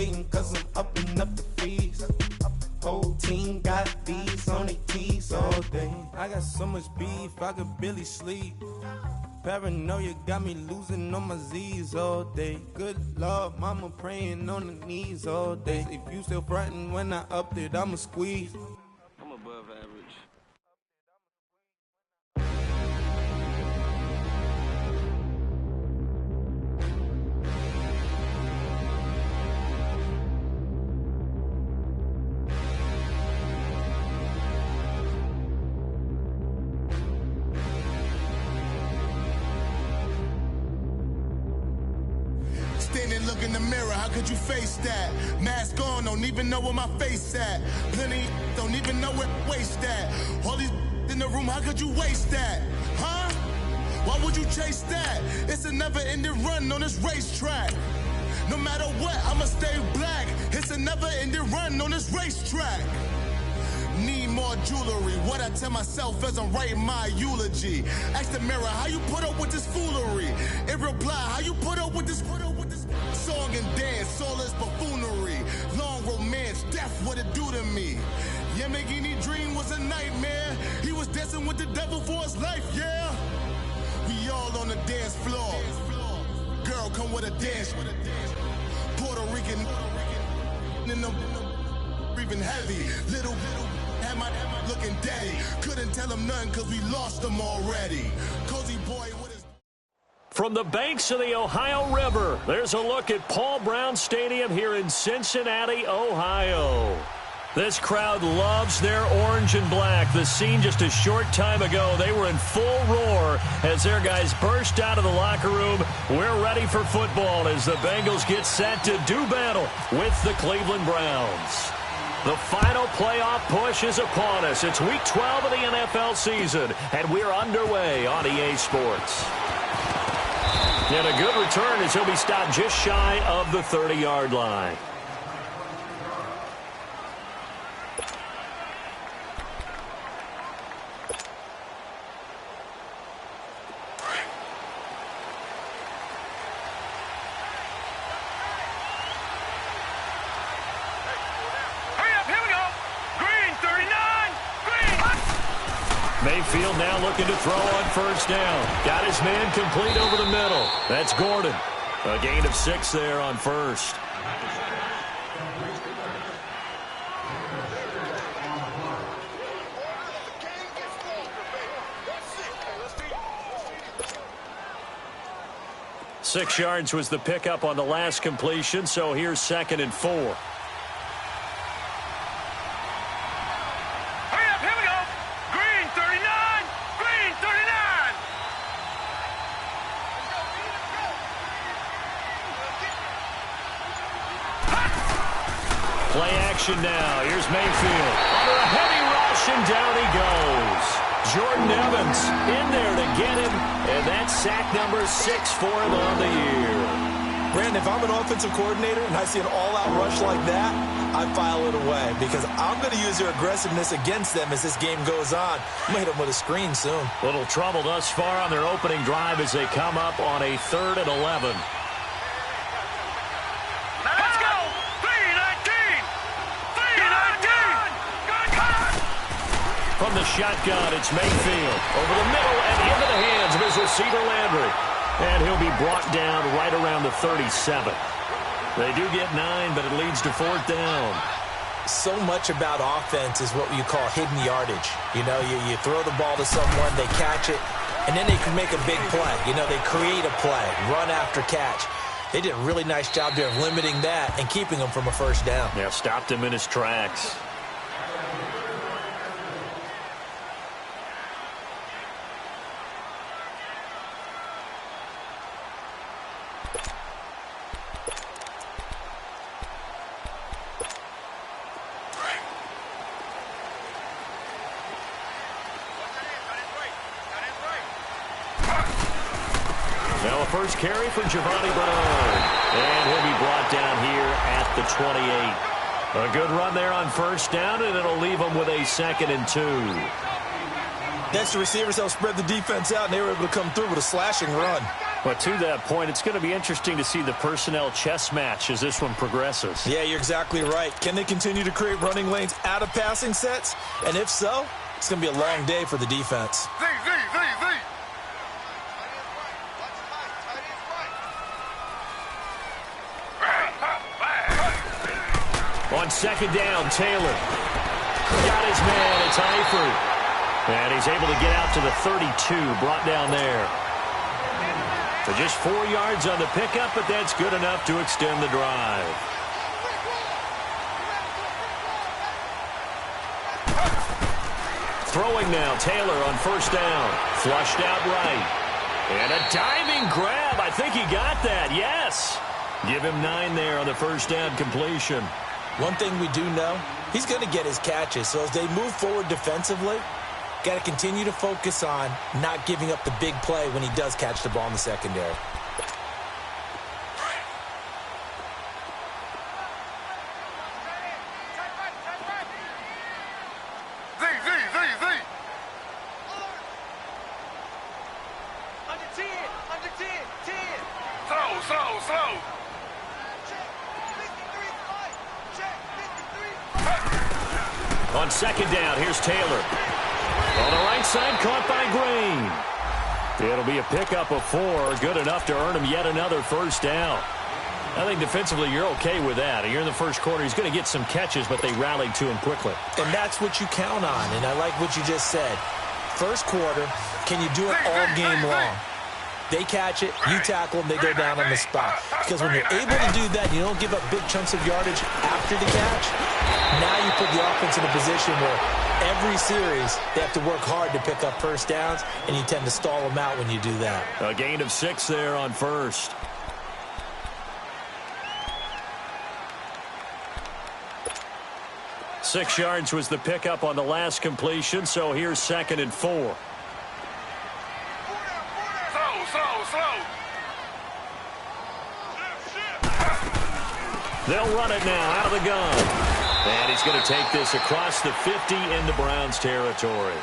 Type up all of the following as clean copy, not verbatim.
waiting cause I'm upping up the fees. Whole team got these on their tees all day. I got so much beef, I could barely sleep. Paranoia got me losing on my Z's all day. Good Lord, mama praying on the knees all day. If you still frontin' when I upped it, I'ma squeeze. I'm above average. Standing, look in the mirror, how could you face that? Mask on, don't even know where my face at. Plenty don't even know where waste at. All these in the room, how could you waste that? Huh? Why would you chase that? It's a never-ending run on this racetrack. No matter what, I'ma stay black. It's a never-ending run on this racetrack. Need more jewelry. What I tell myself as I'm writing my eulogy. Ask the mirror, how you put up with this foolery? It reply, how you put up with this song and dance, all this buffoonery. Long romance, death, what it do to me? Yamagini dream was a nightmare. He was dancing with the devil for his life, yeah. We all on the dance floor. Girl, come with a dance. Puerto Rican in the breathing heavy. Little had my looking daddy. Couldn't tell him nothing cause we lost him already. Cozy boy with his... From the banks of the Ohio River, there's a look at Paul Brown Stadium here in Cincinnati, Ohio. This crowd loves their orange and black. The scene just a short time ago, they were in full roar as their guys burst out of the locker room. We're ready for football as the Bengals get set to do battle with the Cleveland Browns. The final playoff push is upon us. It's week 12 of the NFL season, and we're underway on EA Sports. And a good return as he'll be stopped just shy of the 30-yard line. Mayfield now looking to throw on first down. Got his man complete over the middle. That's Gordon. A gain of 6 there on first. Six yards was the pickup on the last completion, so here's 2nd and 4. Play action now. Here's Mayfield. Under a heavy rush, and down he goes. Jordan Evans in there to get him, and that's sack number 6 for him on the year. Brandon, if I'm an offensive coordinator and I see an all-out rush like that, I file it away because I'm going to use their aggressiveness against them as this game goes on. I'm going to hit them with a screen soon. Little trouble thus far on their opening drive as they come up on a 3rd and 11. From the shotgun, it's Mayfield. Over the middle and into the hands of his receiver, Landry. And he'll be brought down right around the 37. They do get 9, but it leads to 4th down. So much about offense is what you call hidden yardage. You know, you throw the ball to someone, they catch it, and then they can make a big play. You know, they create a play, run after catch. They did a really nice job there of limiting that and keeping him from a first down. Yeah, stopped him in his tracks. Now a first carry for Giovanni Bernard. And he'll be brought down here at the 28. A good run there on first down, and it'll leave them with a 2nd and 2. Next, the receivers help spread the defense out, and they were able to come through with a slashing run. But to that point, it's going to be interesting to see the personnel chess match as this one progresses. Yeah, you're exactly right. Can they continue to create running lanes out of passing sets? And if so, it's going to be a long day for the defense. On second down, Taylor got his man. It's Eifert. And he's able to get out to the 32, brought down there. So just 4 yards on the pickup, but that's good enough to extend the drive. Throwing now, Taylor on first down. Flushed out right. And a diving grab. I think he got that, yes. Give him 9 there on the first down completion. One thing we do know, he's going to get his catches. So as they move forward defensively, got to continue to focus on not giving up the big play when he does catch the ball in the secondary. On second down, here's Taylor. On the right side, caught by Green. It'll be a pickup of 4, good enough to earn him yet another first down. I think defensively you're okay with that. Here in the first quarter, he's going to get some catches, but they rallied to him quickly. And that's what you count on, and I like what you just said. First quarter, can you do it all game long? They catch it, you tackle them, they go down on the spot. Because when you're able to do that, you don't give up big chunks of yardage after the catch. Now you put the offense in a position where every series they have to work hard to pick up first downs, and you tend to stall them out when you do that. A gain of 6 there on first. Six yards was the pickup on the last completion, so here's second and 4. They'll run it now out of the gun. And he's going to take this across the 50 into Browns territory.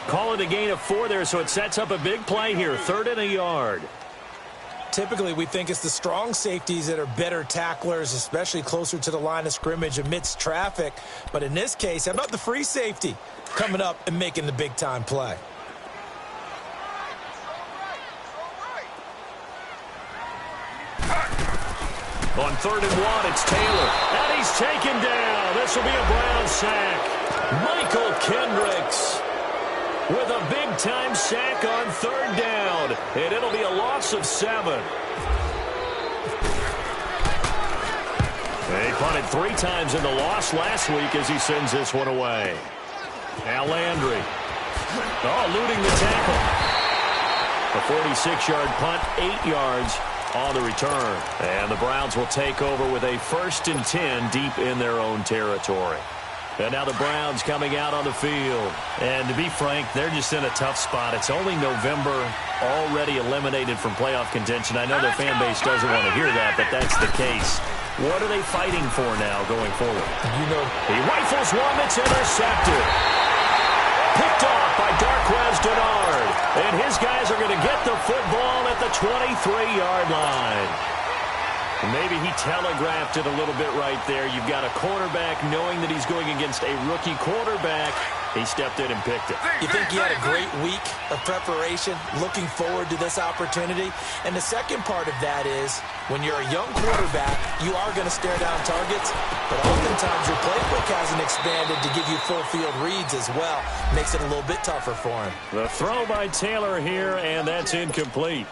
Call it a gain of 4 there, so it sets up a big play here. 3rd and a yard. Typically, we think it's the strong safeties that are better tacklers, especially closer to the line of scrimmage amidst traffic. But in this case, how about the free safety coming up and making the big-time play? On 3rd and 1, it's Taylor. And he's taken down. This will be a Brown sack. Michael Kendricks with a big-time sack on 3rd down. And it'll be a loss of 7. They punted 3 times in the loss last week as he sends this one away. Now Landry. Eluding the tackle. A 46-yard punt, 8 yards on the return. And the Browns will take over with a 1st and 10 deep in their own territory. And now the Browns coming out on the field. And to be frank, they're just in a tough spot. It's only November, already eliminated from playoff contention. I know their fan base doesn't want to hear that, but that's the case. What are they fighting for now going forward? You know, he rifles one that's intercepted. Picked off by Darquez Denard. And his guys are going to get the football at the 23-yard line. Maybe he telegraphed it a little bit right there. You've got a quarterback knowing that he's going against a rookie quarterback. He stepped in and picked it. You think he had a great week of preparation, looking forward to this opportunity? And the second part of that is, when you're a young quarterback, you are going to stare down targets, but oftentimes your playbook hasn't expanded to give you full field reads as well. Makes it a little bit tougher for him. The throw by Taylor here, and that's incomplete.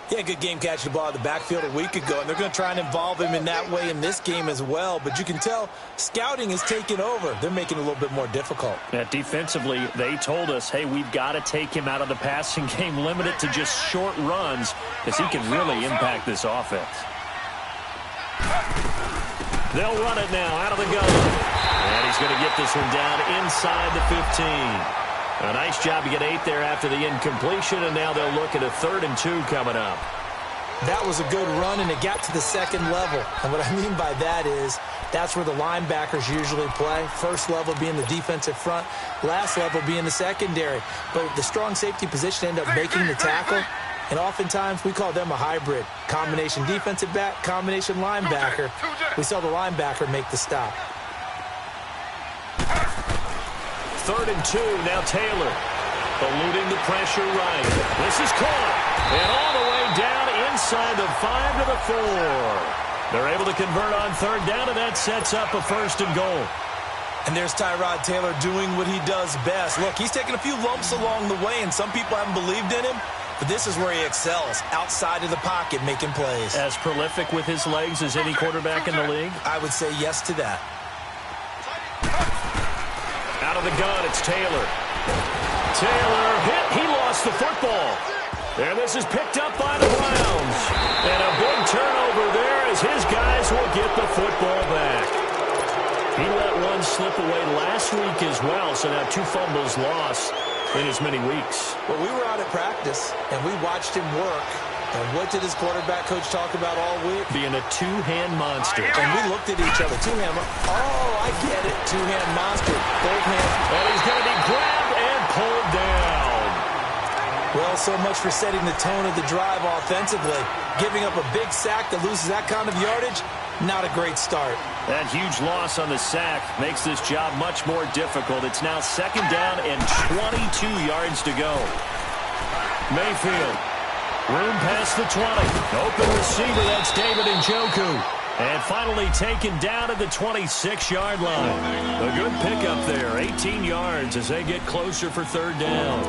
He had a good game catching the ball in the backfield a week ago, and they're going to try and involve him in that way in this game as well. But you can tell scouting is taking over. They're making it a little bit more difficult. Defensively, they told us, hey, we've got to take him out of the passing game, limit it to just short runs, because he can really impact this offense. They'll run it now out of the gun. And he's going to get this one down inside the 15. A nice job to get 8 there after the incompletion, and now they'll look at a 3rd and 2 coming up. That was a good run, and it got to the second level. And what I mean by that is that's where the linebackers usually play. First level being the defensive front, last level being the secondary. But the strong safety position ended up making the tackle, And oftentimes, we call them a hybrid. Combination defensive back, combination linebacker. We saw the linebacker make the stop. 3rd and 2, now Taylor. Eluding the pressure right. This is caught. And all the way down inside the 5 to the 4. They're able to convert on 3rd down, and that sets up a 1st and goal. And there's Tyrod Taylor doing what he does best. Look, he's taken a few lumps along the way, and some people haven't believed in him. But this is where he excels, outside of the pocket, making plays. As prolific with his legs as any quarterback in the league? I would say yes to that. Out of the gun, it's Taylor. Taylor hit. He lost the football. And this is picked up by the Browns. And a big turnover there as his guys will get the football back. He let one slip away last week as well, so now 2 fumbles lost in as many weeks. Well, we were out at practice, and we watched him work. And what did his quarterback coach talk about all week? Being a 2-hand monster. And we looked at each other. 2-hand. Oh, I get it. 2-hand monster. Both hands. And he's going to be grabbed and pulled down. Well, so much for setting the tone of the drive offensively. Giving up a big sack that loses that kind of yardage, not a great start. That huge loss on the sack makes this job much more difficult. It's now 2nd down and 22 yards to go. Mayfield. Room past the 20. Open receiver, that's David Njoku. And finally taken down at the 26-yard line. A good pickup there, 18 yards as they get closer for 3rd down.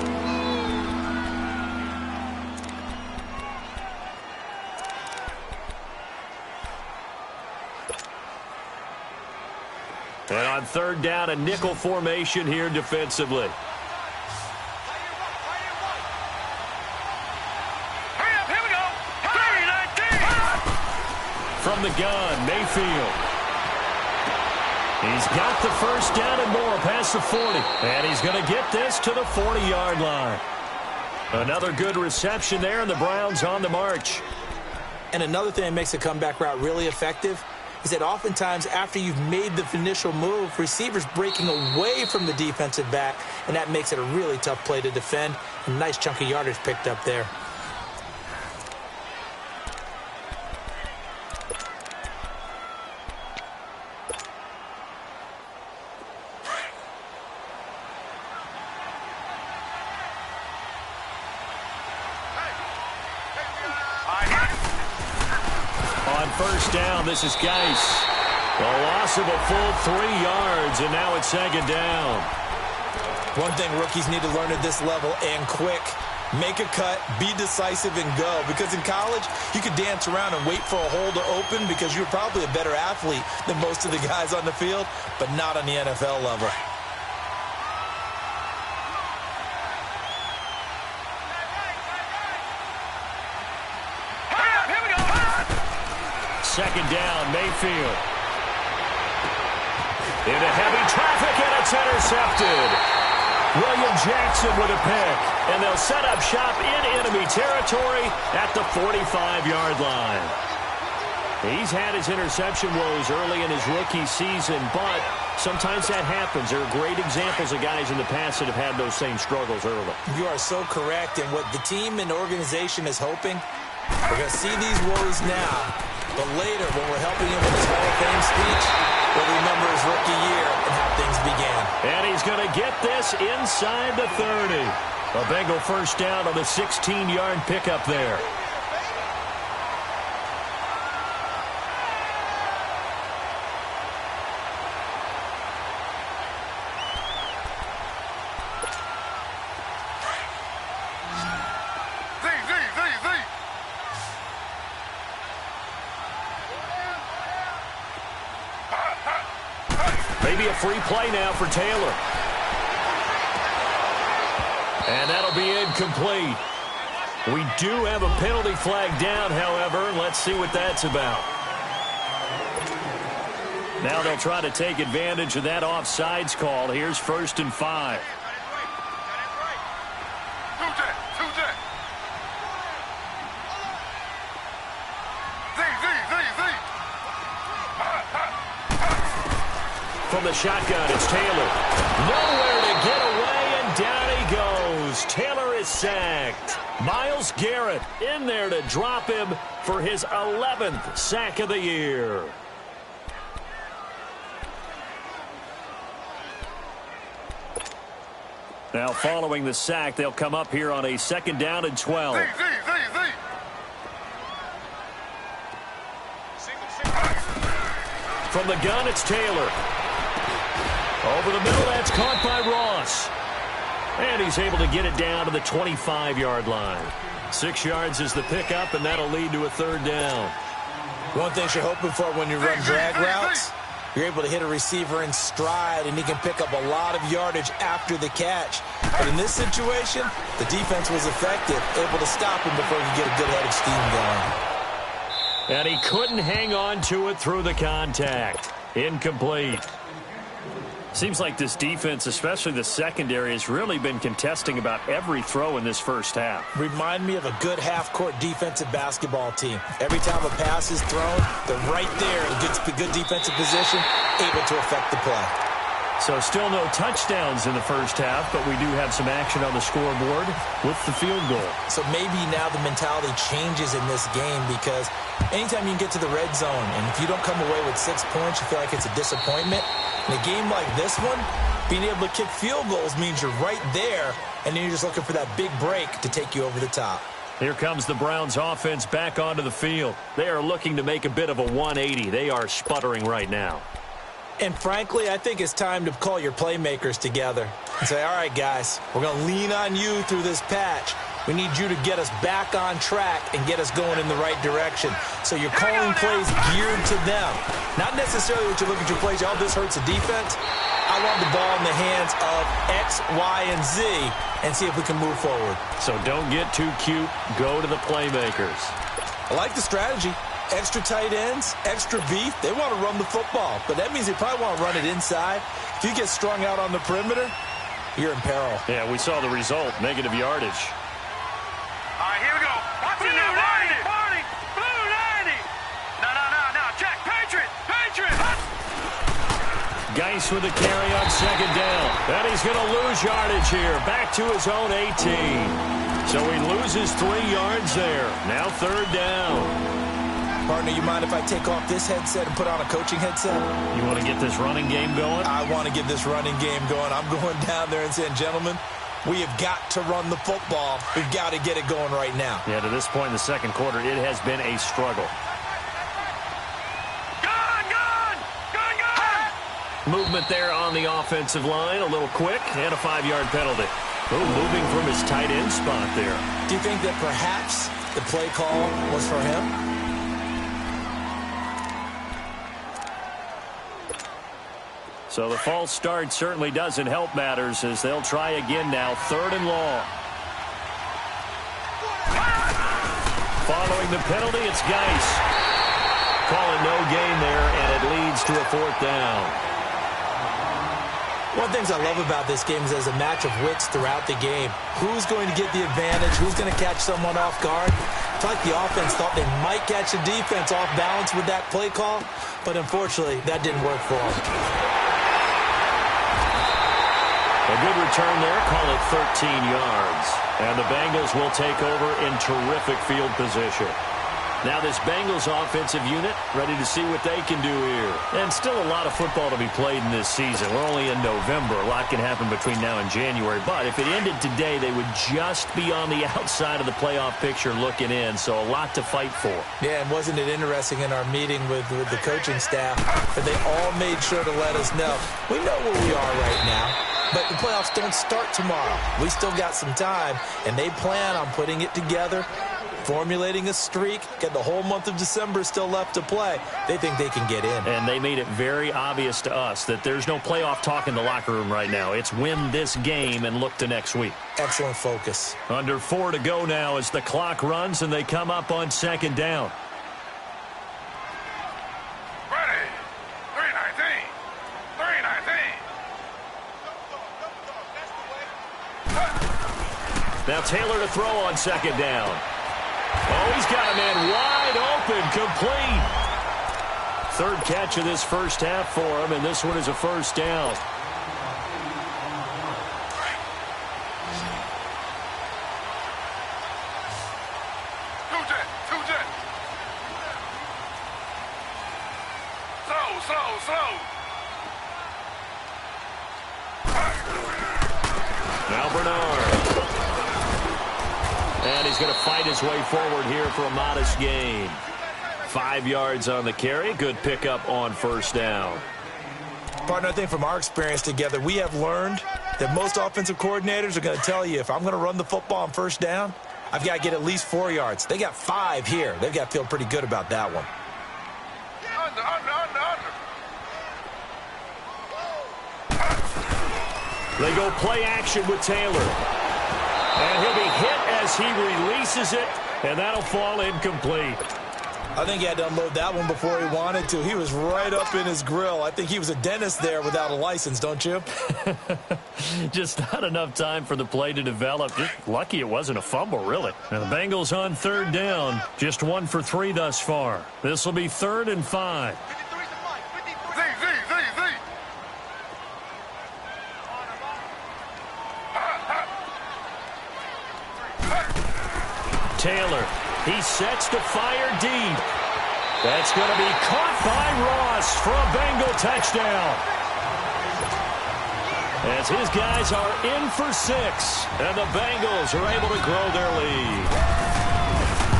And on 3rd down, a nickel formation here defensively. From the gun, Mayfield. He's got the 1st down and more past the 40. And he's going to get this to the 40-yard line. Another good reception there, and the Browns on the march. And another thing that makes a comeback route really effective is that oftentimes after you've made the initial move, receivers breaking away from the defensive back, and that makes it a really tough play to defend. A nice chunk of yardage picked up there. On 1st down, this is Geis. A loss of a full 3 yards, and now it's 2nd down. One thing rookies need to learn at this level, and quick. Make a cut, be decisive, and go. Because in college, you could dance around and wait for a hole to open because you're probably a better athlete than most of the guys on the field, but not on the NFL level. Second down, Mayfield. Into heavy traffic, and it's intercepted. William Jackson with a pick, and they'll set up shop in enemy territory at the 45-yard line. He's had his interception woes early in his rookie season, but sometimes that happens. There are great examples of guys in the past that have had those same struggles early. You are so correct, and what the team and organization is hoping, we're going to see these woes now, but later when we're helping him with his Hall of Fame speech, we'll remember his rookie year and how things began. And he's going to get this inside the 30. A Bengal 1st down on the 16-yard pickup there. Maybe a free play now for Taylor. And that'll be incomplete. We do have a penalty flag down, however. Let's see what that's about. Now they'll try to take advantage of that offsides call. Here's 1st and 5. From the shotgun, it's Taylor. Nowhere to get away, and down he goes. Taylor is sacked. Myles Garrett in there to drop him for his 11th sack of the year. Now following the sack, they'll come up here on a 2nd down and 12. From the gun, it's Taylor. Over the middle, that's caught by Ross. And he's able to get it down to the 25-yard line. 6 yards is the pickup, and that'll lead to a 3rd down. One thing you're hoping for when you run drag routes, you're able to hit a receiver in stride, and he can pick up a lot of yardage after the catch. But in this situation, the defense was effective, able to stop him before he could get a good head of steam going. And he couldn't hang on to it through the contact. Incomplete. Seems like this defense, especially the secondary, has really been contesting about every throw in this first half. Remind me of a good half-court defensive basketball team. Every time a pass is thrown, they're right there in good defensive position, able to affect the play. So still no touchdowns in the first half, but we do have some action on the scoreboard with the field goal. So maybe now the mentality changes in this game, because anytime you can get to the red zone, and if you don't come away with 6 points, you feel like it's a disappointment. In a game like this one, being able to kick field goals means you're right there, and then you're just looking for that big break to take you over the top. Here comes the Browns offense back onto the field. They are looking to make a bit of a 180. They are sputtering right now. And frankly, I think it's time to call your playmakers together and say, all right, guys, we're going to lean on you through this patch. We need you to get us back on track and get us going in the right direction. So you're calling plays geared to them. Not necessarily that you look at your plays, oh, this hurts the defense. I want the ball in the hands of X, Y, and Z and see if we can move forward. So don't get too cute. Go to the playmakers. I like the strategy. Extra tight ends, extra beef. They want to run the football, but that means they probably want to run it inside. If you get strung out on the perimeter, you're in peril. Yeah, we saw the result, negative yardage. All right, here we go. Watch it now, Barney. Blue 90. No. Check. Patriot. Geis with the carry on 2nd down. And he's going to lose yardage here. Back to his own 18. So he loses 3 yards there. Now 3rd down. Partner, you mind if I take off this headset and put on a coaching headset? You want to get this running game going? I want to get this running game going. I'm going down there and saying, gentlemen, we have got to run the football. We've got to get it going right now. Yeah, to this point in the 2nd quarter, it has been a struggle. Gun! Movement there on the offensive line, a little quick, and a 5-yard penalty. Moving from his tight end spot there. Do you think that perhaps the play call was for him? So the false start certainly doesn't help matters as they'll try again now, 3rd and long. Following the penalty, it's Geis. Calling no gain there, and it leads to a 4th down. One of the things I love about this game is there's a match of wits throughout the game. Who's going to get the advantage? Who's going to catch someone off guard? I feel like the offense thought they might catch the defense off balance with that play call, but unfortunately, that didn't work for them. A good return there, call it 13 yards. And the Bengals will take over in terrific field position. Now this Bengals offensive unit ready to see what they can do here. And still a lot of football to be played in this season. We're only in November. A lot can happen between now and January. But if it ended today, they would just be on the outside of the playoff picture looking in. So a lot to fight for. Yeah, and wasn't it interesting in our meeting with the coaching staff that they all made sure to let us know, we know where we are right now. But the playoffs don't start tomorrow. We still got some time, and they plan on putting it together, formulating a streak, get the whole month of December still left to play. They think they can get in. And they made it very obvious to us that there's no playoff talk in the locker room right now. It's win this game and look to next week. Excellent focus. Under 4 to go now as the clock runs and they come up on 2nd down. Ready. 319. Now Taylor to throw on 2nd down. Oh, he's got a man wide open, complete. 3rd catch of this first half for him, and this one is a 1st down. slow. Now Bernard. And he's going to fight his way forward here for a modest gain. 5 yards on the carry. Good pickup on first down. Partner, I think from our experience together, we have learned that most offensive coordinators are going to tell you, if I'm going to run the football on first down, I've got to get at least 4 yards. They got 5 here. They've got to feel pretty good about that one. They go play action with Taylor. And he'll be hit as he releases it, and that'll fall incomplete. I think he had to unload that one before he wanted to. He was right up in his grill. I think he was a dentist there without a license, don't you? Just not enough time for the play to develop. Just lucky it wasn't a fumble, really. Now the Bengals on third down. Just 1 for 3 thus far. This will be 3rd and 5. Taylor, he sets to fire deep. That's going to be caught by Ross for a Bengal touchdown. As his guys are in for 6, and the Bengals are able to grow their lead.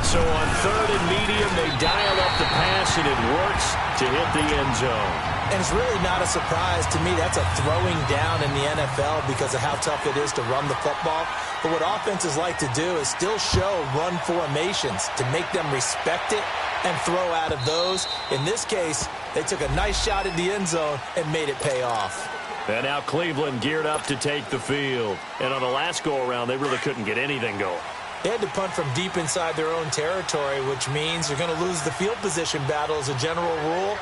So on 3rd and medium, they dial up the pass, and it works to hit the end zone. And it's really not a surprise to me. That's a throwing down in the NFL because of how tough it is to run the football. But what offenses like to do is still show run formations to make them respect it and throw out of those. In this case, they took a nice shot at the end zone and made it pay off. And now Cleveland geared up to take the field. And on the last go-around, they really couldn't get anything going. They had to punt from deep inside their own territory, which means you're going to lose the field position battle as a general rule.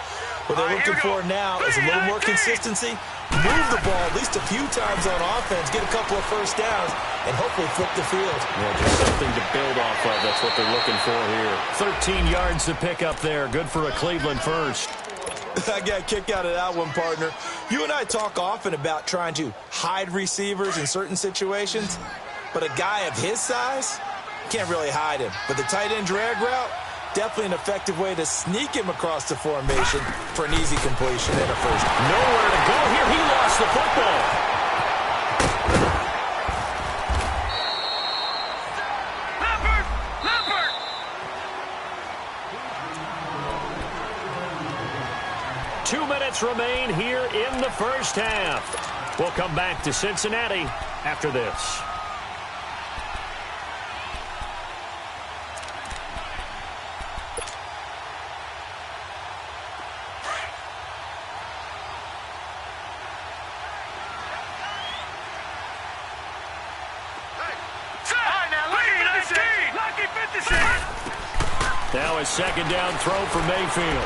What they're looking for now is a little more consistency, move the ball at least a few times on offense, get a couple of first downs, and hopefully flip the field. Yeah, just something to build off of. That's what they're looking for here. 13 yards to pick up there. Good for a Cleveland first. I got a kick out of that one, partner. You and I talk often about trying to hide receivers in certain situations, but a guy of his size can't really hide him. But the tight end drag route, definitely an effective way to sneak him across the formation for an easy completion and a first. Nowhere to go here. He lost the football. Leopard! 2 minutes remain here in the first half. We'll come back to Cincinnati after this. Now a second down throw for Mayfield.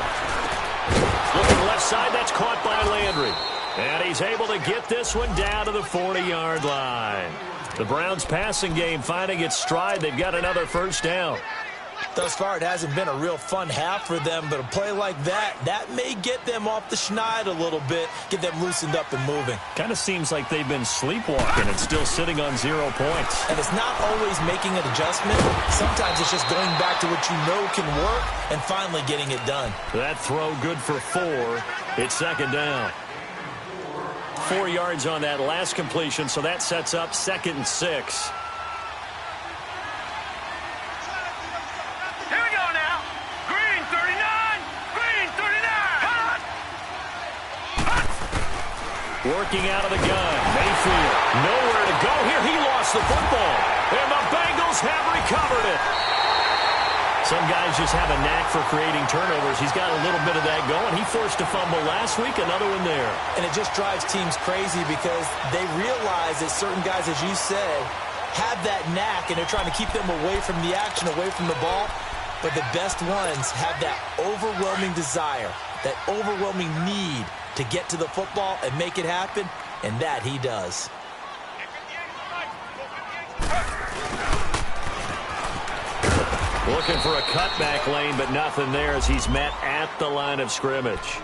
Looking left side, that's caught by Landry. And he's able to get this one down to the 40-yard line. The Browns passing game finding its stride. They've got another first down. Thus far, it hasn't been a real fun half for them, but a play like that may get them off the schneid a little bit, get them loosened up and moving. Kind of seems like they've been sleepwalking and still sitting on 0 points. And it's not always making an adjustment. Sometimes it's just going back to what you know can work and finally getting it done. That throw good for 4. It's second down. 4 yards on that last completion, so that sets up 2nd and 6. Working out of the gun. Mayfield, nowhere to go here. He lost the football. And the Bengals have recovered it. Some guys just have a knack for creating turnovers. He's got a little bit of that going. He forced a fumble last week, another one there. And it just drives teams crazy because they realize that certain guys, as you said, have that knack, and they're trying to keep them away from the action, away from the ball. But the best ones have that overwhelming desire, that overwhelming need to get to the football and make it happen, and that he does. Looking for a cutback lane, but nothing there as he's met at the line of scrimmage.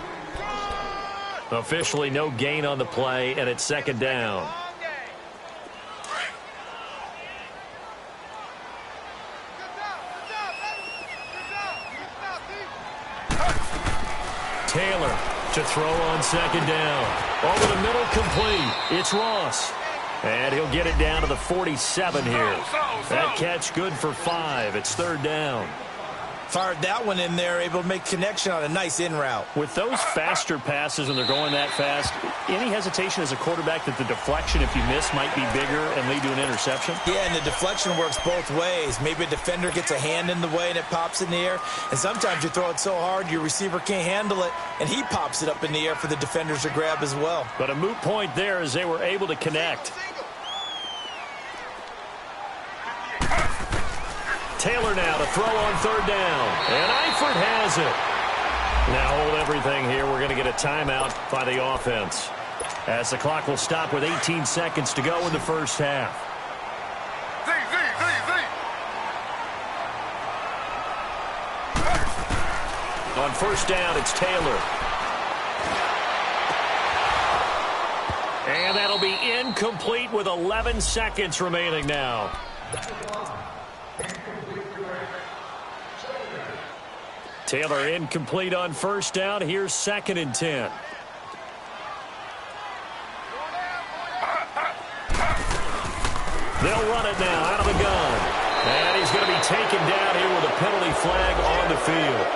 Officially no gain on the play, and it's second down. Taylor To throw on second down. Over the middle, complete. It's Ross. And he'll get it down to the 47 here. That catch good for 5. It's third down. Fired that one in there, able to make connection on a nice in route. With those faster passes and they're going that fast, any hesitation as a quarterback that the deflection, if you miss, might be bigger and lead to an interception? Yeah, and the deflection works both ways. Maybe a defender gets a hand in the way and it pops in the air. And sometimes you throw it so hard your receiver can't handle it, and he pops it up in the air for the defenders to grab as well. But a moot point there as they were able to connect. Taylor now to throw on third down. And Eifert has it. Now hold everything here. We're going to get a timeout by the offense, as the clock will stop with 18 seconds to go in the first half. On first down, it's Taylor. And that'll be incomplete with 11 seconds remaining now. Taylor incomplete on first down. Here's second and 10. They'll run it now out of the gun. And he's going to be taken down here with a penalty flag on the field.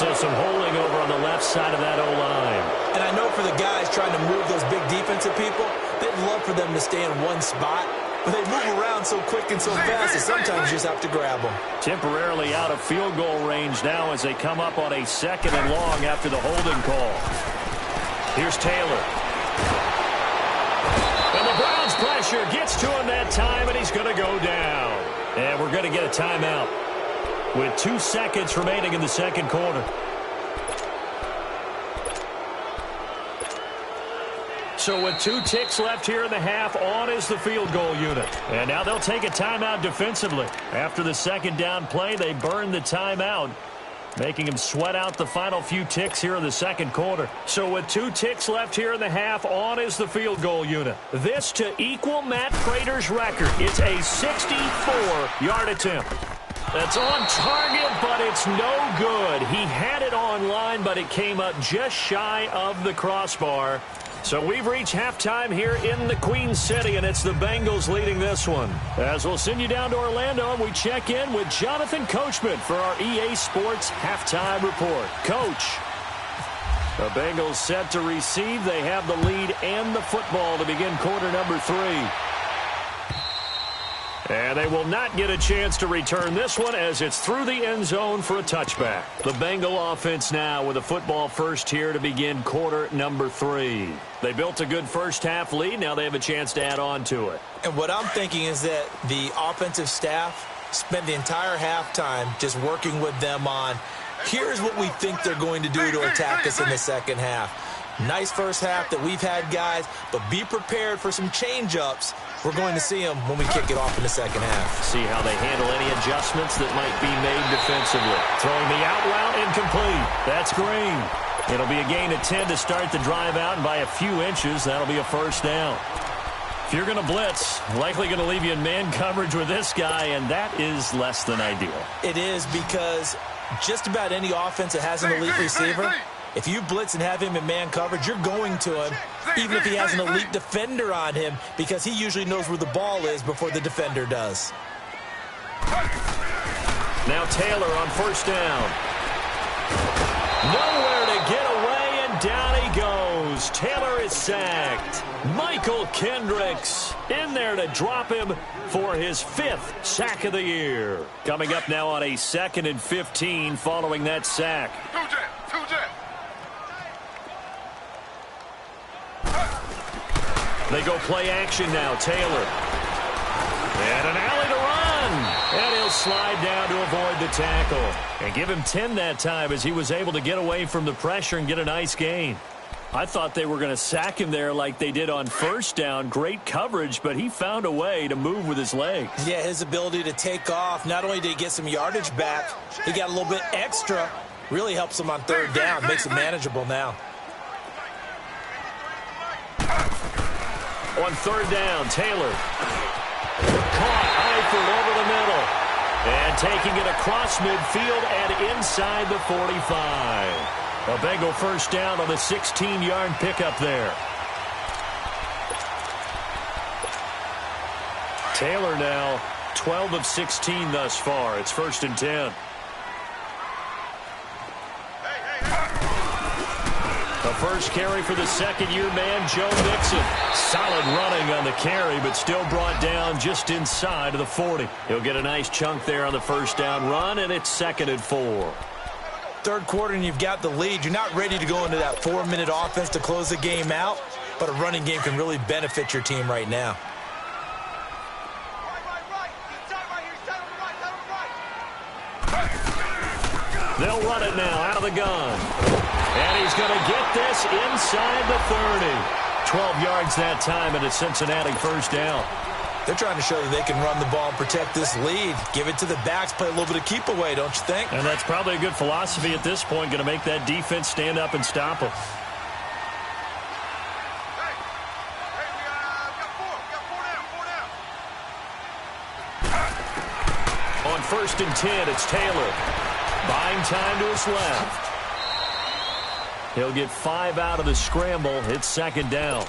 So some holding over on the left side of that O-line. And I know for the guys trying to move those big defensive people, they'd love for them to stay in one spot. But they move around so quick and so fast that sometimes you just have to grab them. Temporarily out of field goal range now as they come up on a second and long after the holding call. Here's Taylor. And the Browns' pressure gets to him that time, and he's going to go down. And we're going to get a timeout with 2 seconds remaining in the second quarter. So with 2 ticks left here in the half, on is the field goal unit. And now they'll take a timeout defensively. After the second down play, they burn the timeout, making them sweat out the final few ticks here in the second quarter. So with 2 ticks left here in the half, on is the field goal unit. This to equal Matt Prater's record. It's a 64-yard attempt. That's on target, but it's no good. He had it on line, but it came up just shy of the crossbar. So we've reached halftime here in the Queen City, and it's the Bengals leading this one. As we'll send you down to Orlando, and we check in with Jonathan Coachman for our EA Sports Halftime Report. Coach, the Bengals set to receive. They have the lead and the football to begin quarter number 3. And they will not get a chance to return this one as it's through the end zone for a touchback. The Bengal offense now with a football first here to begin quarter number 3. They built a good first half lead. Now they have a chance to add on to it. And what I'm thinking is that the offensive staff spent the entire halftime just working with them on, here's what we think they're going to do to attack us in the second half. Nice first half that we've had, guys, but be prepared for some change-ups. We're going to see them when we kick it off in the second half. See how they handle any adjustments that might be made defensively. Throwing the out route incomplete. That's Green. It'll be a gain of 10 to start the drive out, and by a few inches, that'll be a first down. If you're going to blitz, likely going to leave you in man coverage with this guy, and that is less than ideal. It is, because just about any offense that has an elite receiver, if you blitz and have him in man coverage, you're going to him, even if he has an elite defender on him, because he usually knows where the ball is before the defender does. Now Taylor on first down. Nowhere to get away, and down he goes. Taylor is sacked. Michael Kendricks in there to drop him for his 5th sack of the year. Coming up now on a 2nd and 15 following that sack. They go play action now. Taylor. And an alley to run. And he'll slide down to avoid the tackle. And give him 10 that time as he was able to get away from the pressure and get a nice gain. I thought they were going to sack him there like they did on first down. Great coverage, but he found a way to move with his legs. Yeah, his ability to take off. Not only did he get some yardage back, he got a little bit extra. Really helps him on third down. Makes it manageable now. On third down, Taylor. Caught Eifert over the middle. And taking it across midfield and inside the 45. A Bengal first down on the 16-yard pickup there. Taylor now 12 of 16 thus far. It's 1st and 10. The first carry for the second-year man, Joe Mixon. Solid running on the carry, but still brought down just inside of the 40. He'll get a nice chunk there on the first down run, and it's 2nd and 4. Third quarter, and you've got the lead. You're not ready to go into that 4-minute offense to close the game out, but a running game can really benefit your team right now. They'll run it now out of the gun. And he's going to get this inside the 30. 12 yards that time, and it's Cincinnati first down. They're trying to show that they can run the ball and protect this lead. Give it to the backs, play a little bit of keep away, don't you think? And that's probably a good philosophy at this point, going to make that defense stand up and stop them. On 1st and 10, it's Taylor. Buying time to his left. He'll get 5 out of the scramble. It's 2nd down.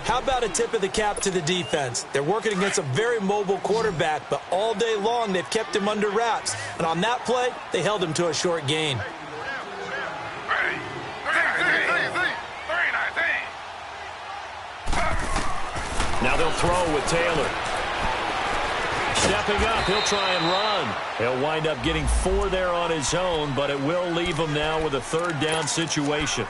How about a tip of the cap to the defense? They're working against a very mobile quarterback, but all day long they've kept him under wraps. And on that play, they held him to a short gain. Now they'll throw with Taylor. Stepping up, he'll try and run. He'll wind up getting 4 there on his own, but it will leave him now with a 3rd down situation.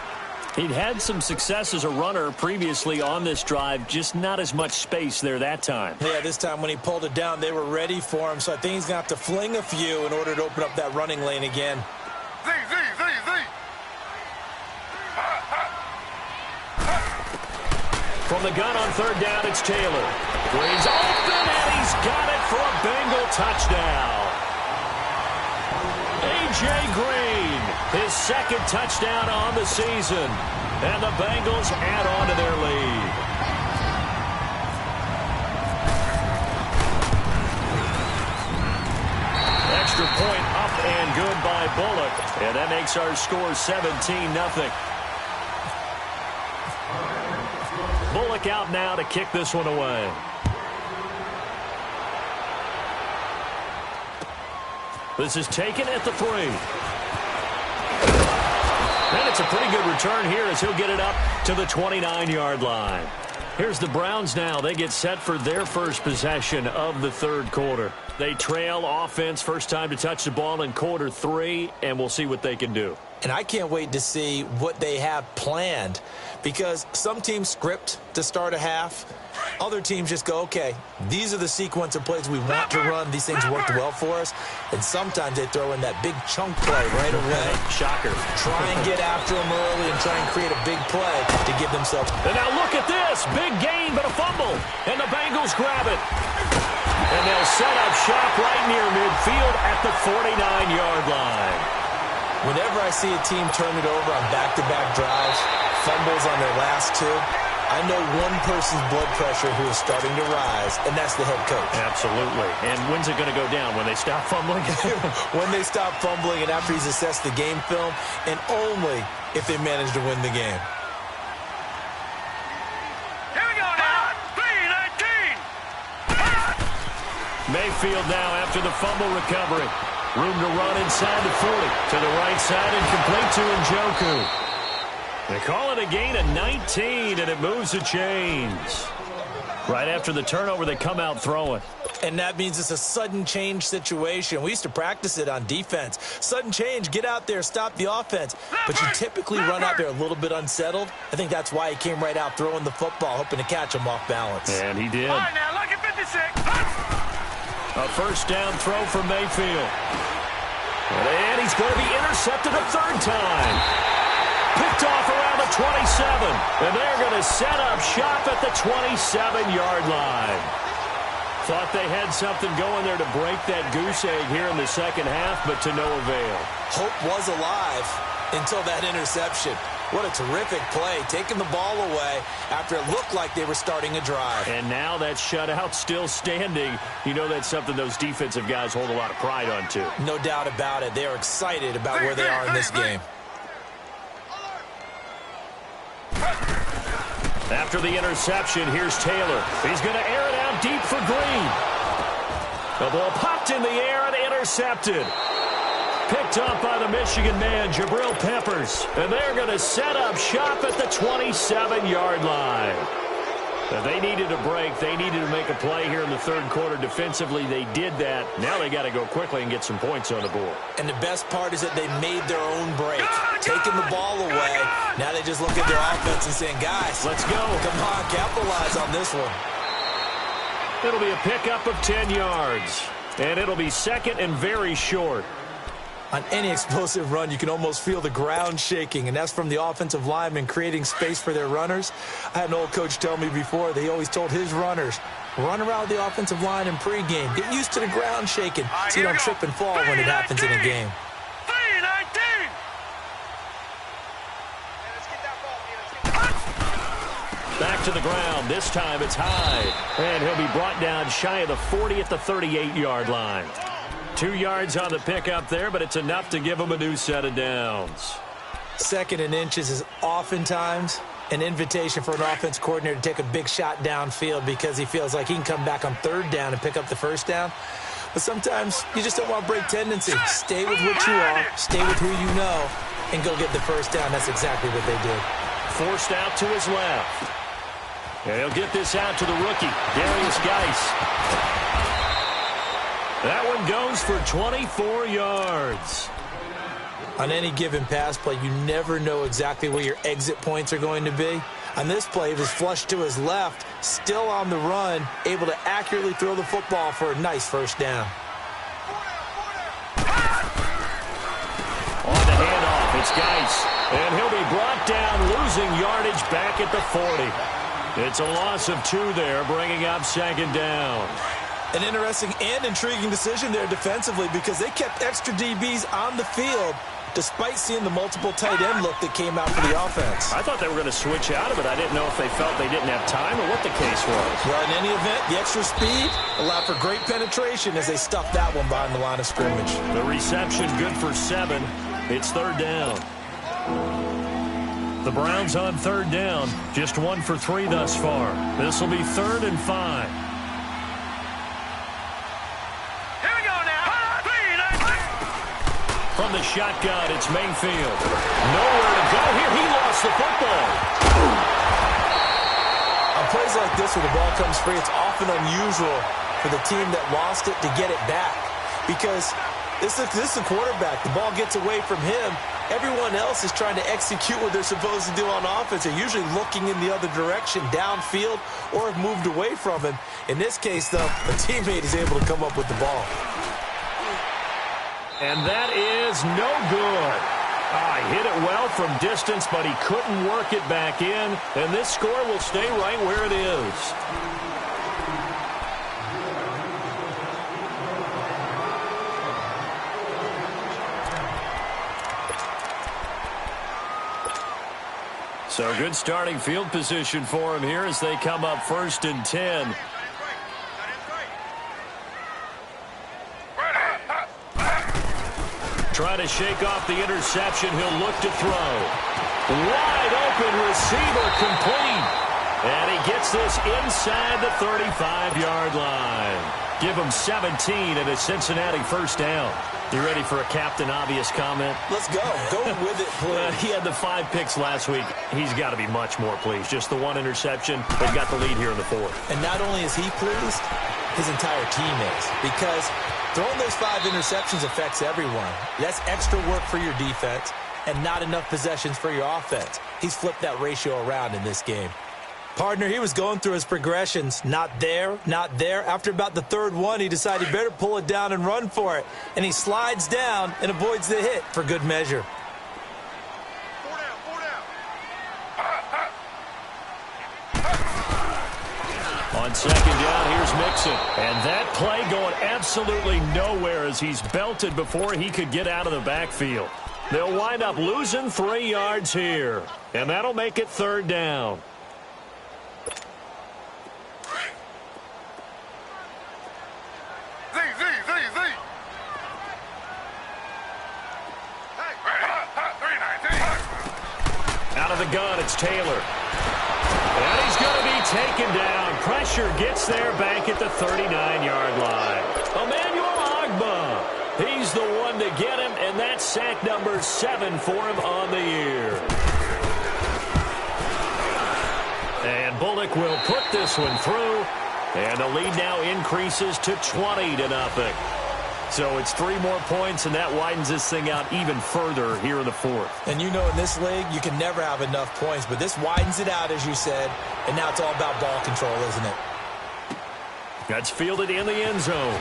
He'd had some success as a runner previously on this drive, just not as much space there that time. Yeah, this time when he pulled it down, they were ready for him, so I think he's going to have to fling a few in order to open up that running lane again. From the gun on 3rd down, it's Taylor. Green's open, and he's got it for a Bengal touchdown. A.J. Green, his 2nd touchdown on the season. And the Bengals add on to their lead. Extra point up and good by Bullock. And that makes our score 17-0. Bullock out now to kick this one away. This is taken at the 3. And it's a pretty good return here as he'll get it up to the 29-yard line. Here's the Browns now. They get set for their first possession of the 3rd quarter. They trail offense, first time to touch the ball in quarter 3, and we'll see what they can do. And I can't wait to see what they have planned, because some teams script to start a half. Other teams just go, okay, these are the sequence of plays we want to run. These things worked well for us. And sometimes they throw in that big chunk play right away. Shocker. Try and get after them early and try and create a big play to give themselves. And now look at this. Big gain, but a fumble. And the Bengals grab it. And they'll set up shop right near midfield at the 49-yard line. Whenever I see a team turn it over on back-to-back drives, fumbles on their last 2, I know one person's blood pressure who is starting to rise, and that's the head coach. Absolutely. And when's it going to go down? When they stop fumbling? When they stop fumbling and after he's assessed the game film, and only if they manage to win the game. Here we go now. 3-19. Mayfield now after the fumble recovery. Room to run inside the 40. To the right side and complete to Njoku. They call it a gain of 19, and it moves the chains. Right after the turnover, they come out throwing. And that means it's a sudden change situation. We used to practice it on defense. Sudden change, get out there, stop the offense. But you typically run out there a little bit unsettled. I think that's why he came right out throwing the football, hoping to catch him off balance. And he did. All right, now look at 56. A first down throw from Mayfield. And he's going to be intercepted a 3rd time. Picked off around the 27. And they're going to set up shop at the 27-yard line. Thought they had something going there to break that goose egg here in the second half, but to no avail. Hope was alive until that interception. What a terrific play, taking the ball away after it looked like they were starting a drive. And now that shutout still standing. You know that's something those defensive guys hold a lot of pride on, too. No doubt about it. They are excited about where they are in this game. After the interception, here's Taylor. He's going to air it out deep for Green. The ball popped in the air and intercepted. Picked up by the Michigan man, Jabril Peppers. And they're going to set up shop at the 27-yard line. Now, they needed a break. They needed to make a play here in the third quarter. Defensively, they did that. Now they got to go quickly and get some points on the board. And the best part is that they made their own break. Taking the ball away. Now they just look at their offense and saying, guys, let's go. Come on, capitalize on this one. It'll be a pickup of 10 yards. And it'll be second and very short. On any explosive run, you can almost feel the ground shaking, and that's from the offensive linemen creating space for their runners. I had an old coach tell me before, they always told his runners, run around the offensive line in pregame. Get used to the ground shaking so you don't trip and fall when it happens in a game. Back to the ground. This time it's high. And he'll be brought down shy of the 40 at the 38-yard line. 2 yards on the pickup there, but it's enough to give him a new set of downs. Second and inches is oftentimes an invitation for an offense coordinator to take a big shot downfield because he feels like he can come back on third down and pick up the first down. But sometimes you just don't want to break tendency. Stay with what you are, stay with who you know, and go get the first down. That's exactly what they did. Forced out to his left. And he'll get this out to the rookie, Darius Geis. That one goes for 24 yards. On any given pass play, you never know exactly where your exit points are going to be. On this play, it was flushed to his left, still on the run, able to accurately throw the football for a nice first down. On the handoff, it's Geis. And he'll be brought down, losing yardage back at the 40. It's a loss of 2 there, bringing up second down. An interesting and intriguing decision there defensively because they kept extra DBs on the field despite seeing the multiple tight end look that came out for the offense. I thought they were going to switch out of it. I didn't know if they felt they didn't have time or what the case was. Well, in any event, the extra speed allowed for great penetration as they stuffed that one behind the line of scrimmage. The reception good for 7. It's third down. The Browns on third down, just 1 for 3 thus far. This will be 3rd and 5. From the shotgun, it's Mayfield. Nowhere to go here. He lost the football. On plays like this where the ball comes free, it's often unusual for the team that lost it to get it back. Because this is the quarterback. The ball gets away from him. Everyone else is trying to execute what they're supposed to do on offense. They're usually looking in the other direction, downfield, or have moved away from him. In this case, though, a teammate is able to come up with the ball. And that is no good. He hit it well from distance, but he couldn't work it back in. And this score will stay right where it is. So good starting field position for him here as they come up 1st and 10. Trying to shake off the interception. He'll look to throw. Wide open receiver complete. And he gets this inside the 35-yard line. Give him 17 and a Cincinnati first down. You ready for a Captain Obvious comment? Let's go. Go with it, please. He had the 5 picks last week. He's got to be much more pleased. Just the 1 interception. They've got the lead here in the 4th. And not only is he pleased, his entire team is. Because throwing those 5 interceptions affects everyone. That's extra work for your defense and not enough possessions for your offense. He's flipped that ratio around in this game. Partner, he was going through his progressions. Not there, not there. After about the 3rd one, he decided he better pull it down and run for it. And he slides down and avoids the hit for good measure. On second down, here's Mixon. And that play going absolutely nowhere as he's belted before he could get out of the backfield. They'll wind up losing 3 yards here. And that'll make it 3rd down. Out of the gun, it's Taylor. And he's going to be taken down. Pressure gets there back at the 39-yard line. Emmanuel Ogbah. He's the one to get him, and that's sack number 7 for him on the year. And Bullock will put this one through, and the lead now increases to 20-0. So it's 3 more points, and that widens this thing out even further here in the fourth. And you know in this league, you can never have enough points, but this widens it out, as you said, and now it's all about ball control, isn't it? That's fielded in the end zone.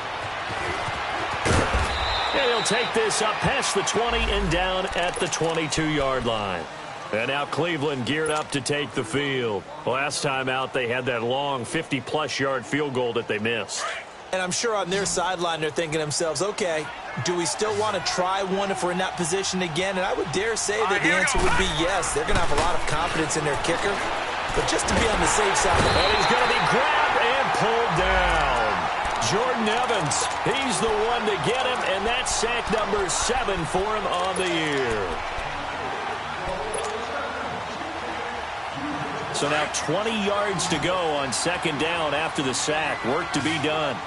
And he'll take this up past the 20 and down at the 22-yard line. And now Cleveland geared up to take the field. Last time out, they had that long 50-plus yard field goal that they missed. And I'm sure on their sideline they're thinking to themselves, okay, do we still want to try one if we're in that position again? And I would dare say that the answer would be yes. They're going to have a lot of confidence in their kicker. But just to be on the safe side. And he's going to be grabbed and pulled down. Jordan Evans, he's the one to get him, and that's sack number 7 for him on the year. So now 20 yards to go on second down after the sack. Work to be done.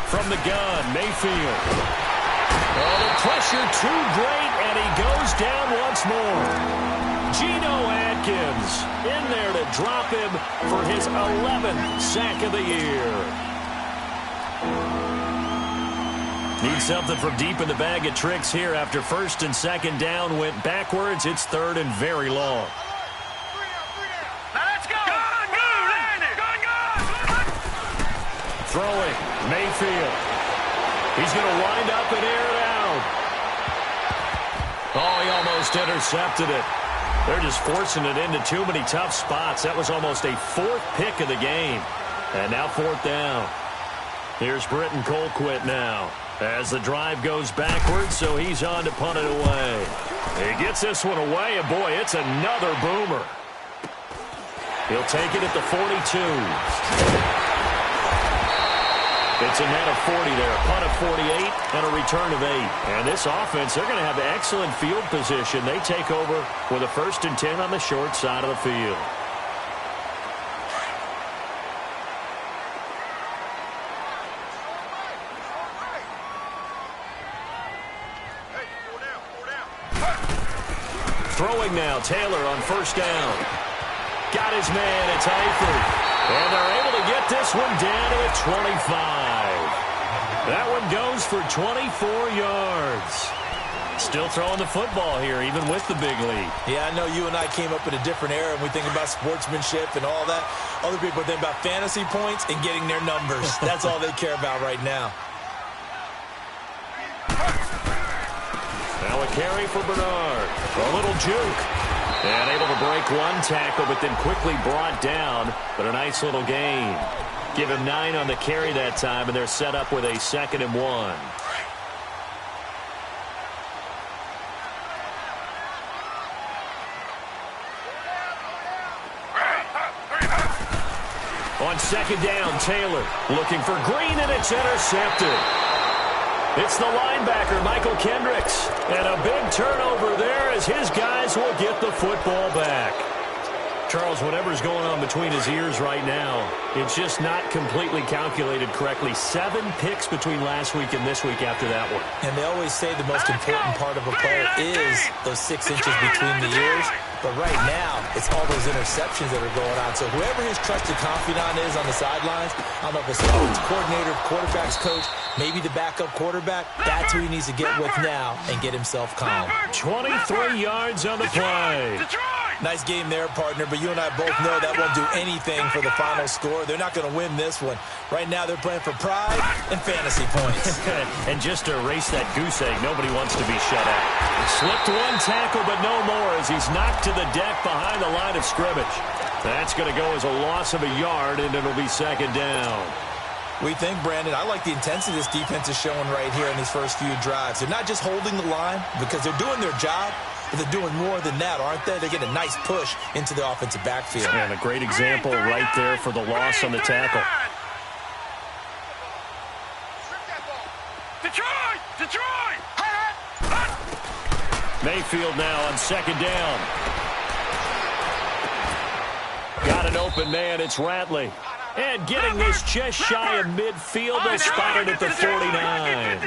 From the gun, Mayfield. Oh, the pressure too great, and he goes down once more. Geno Atkins in there to drop him for his 11th sack of the year. Need something from deep in the bag of tricks here. After first and second down went backwards, it's third and very long. Now let's go. Throwing, Mayfield. He's going to wind up and air it out. Oh, he almost intercepted it. They're just forcing it into too many tough spots. That was almost a 4th pick of the game. And now 4th down. Here's Britton Colquitt now as the drive goes backwards, so he's on to punt it away. He gets this one away, and boy, it's another boomer. He'll take it at the 42. It's a net of 40 there, a punt of 48, and a return of 8. And this offense, they're going to have excellent field position. They take over with a 1st and 10 on the short side of the field. Throwing now, Taylor on first down. Got his man, it's Eifert. And they're able to get this one down to the 25. That one goes for 24 yards. Still throwing the football here, even with the big lead. Yeah, I know you and I came up in a different era, and we think about sportsmanship and all that. Other people think about fantasy points and getting their numbers. That's all they care about right now. Now a carry for Bernard. A little juke. And able to break one tackle, but then quickly brought down. But a nice little gain. Give him 9 on the carry that time, and they're set up with a 2nd and 1. On second down, Taylor looking for Green, and it's intercepted. It's the linebacker, Michael Kendricks. And a big turnover there as his guys will get the football back. Charles, whatever's going on between his ears right now, it's just not completely calculated correctly. 7 picks between last week and this week after that one. And they always say the most important part of a player is those 6 inches between the ears. But right now, it's all those interceptions that are going on. So whoever his trusted confidant is on the sidelines, I don't know if it's the offensive coordinator, quarterback's coach, maybe the backup quarterback, that's who he needs to get with now and get himself calm. 23 yards on the play. Nice game there, partner, but you and I both know that won't do anything for the final score. They're not going to win this one. Right now, they're playing for pride and fantasy points. And just to erase that goose egg, nobody wants to be shut out. Slipped one tackle, but no more as he's knocked to the deck behind the line of scrimmage. That's going to go as a loss of a yard, and it'll be 2nd down. We think, Brandon, I like the intensity this defense is showing right here in these first few drives. They're not just holding the line because they're doing their job, but they're doing more than that, aren't they? They're getting a nice push into the offensive backfield. And a great example right there for the loss on the tackle. Detroit! Mayfield now on second down. Got an open man. It's Ratley. And getting this just shy of midfield. They'll spot it at the 49.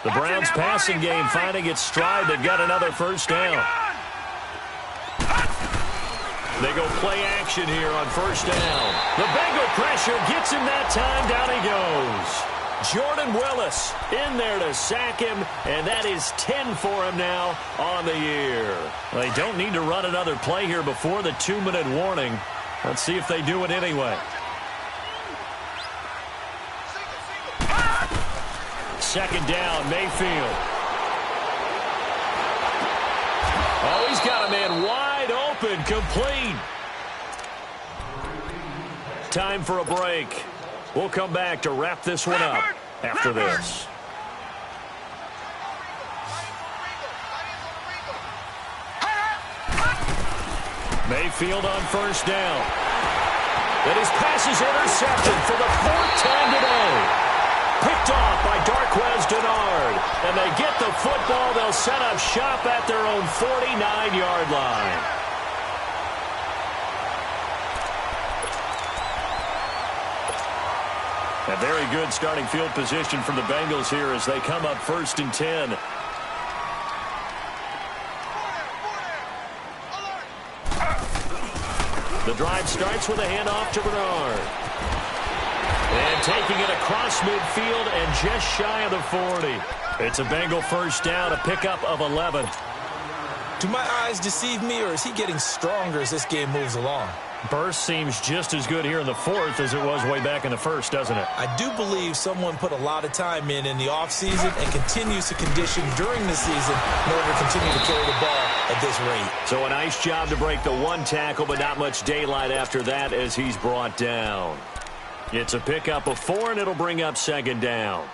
The Browns passing game finding its stride. They've got another first down. They go play action here on first down. The Bengal pressure gets him that time. Down he goes. Jordan Willis in there to sack him, and that is 10 for him now on the year. They don't need to run another play here before the 2-minute warning. Let's see if they do it anyway. Second down, Mayfield. Oh, he's got a man wide open, complete. Time for a break. We'll come back to wrap this one up after this. Mayfield on first down. And his pass is intercepted for the 4th time today. Picked off by Darquez Denard. And they get the football. They'll set up shop at their own 49-yard line. A very good starting field position for the Bengals here as they come up 1st and 10. The drive starts with a handoff to Bernard. And taking it across midfield and just shy of the 40. It's a Bengal first down, a pickup of 11. Do my eyes deceive me, or is he getting stronger as this game moves along? Burst seems just as good here in the 4th as it was way back in the 1st, doesn't it? I do believe someone put a lot of time in the offseason and continues to condition during the season in order to continue to carry the ball at this rate. So a nice job to break the 1 tackle, but not much daylight after that as he's brought down. It's a pickup of 4, and it'll bring up second down.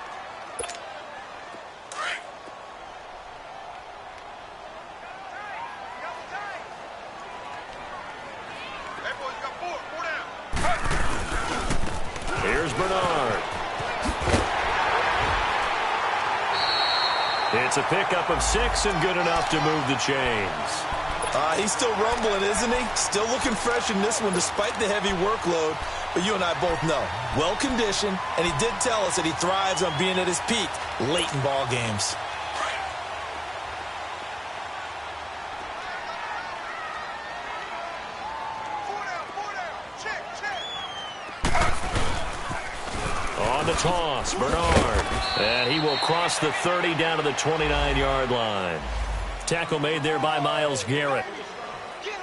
Here's Bernard. It's a pickup of 6 and good enough to move the chains. He's still rumbling, isn't he? Still looking fresh in this one despite the heavy workload. But you and I both know, well-conditioned, and he did tell us that he thrives on being at his peak late in ball games. On the toss, Bernard. And he will cross the 30 down to the 29-yard line. Tackle made there by Myles Garrett.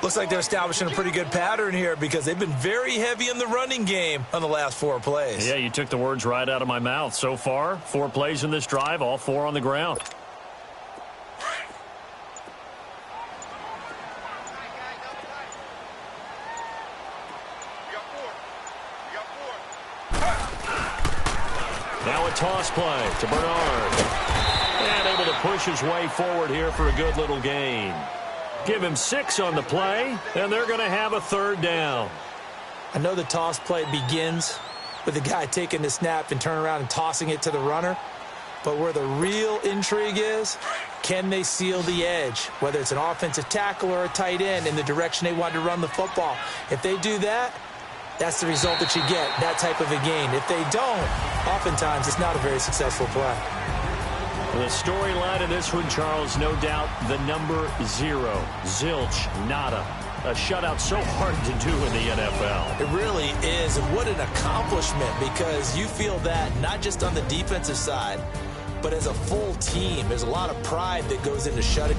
Looks like they're establishing a pretty good pattern here because they've been very heavy in the running game on the last 4 plays. Yeah, you took the words right out of my mouth. So far, 4 plays in this drive, all 4 on the ground. Now a toss play to Bernard. And able to push his way forward here for a good little gain. Give him 6 on the play, and they're going to have a 3rd down. I know the toss play begins with the guy taking the snap and turning around and tossing it to the runner. But where the real intrigue is, can they seal the edge, whether it's an offensive tackle or a tight end, in the direction they want to run the football? If they do that, that's the result that you get, that type of a gain. If they don't, oftentimes it's not a very successful play. The storyline of this one, Charles, no doubt the number 0. Zilch, nada. A shutout so hard to do in the NFL. It really is, and what an accomplishment, because you feel that not just on the defensive side, but as a full team. There's a lot of pride that goes into shutting.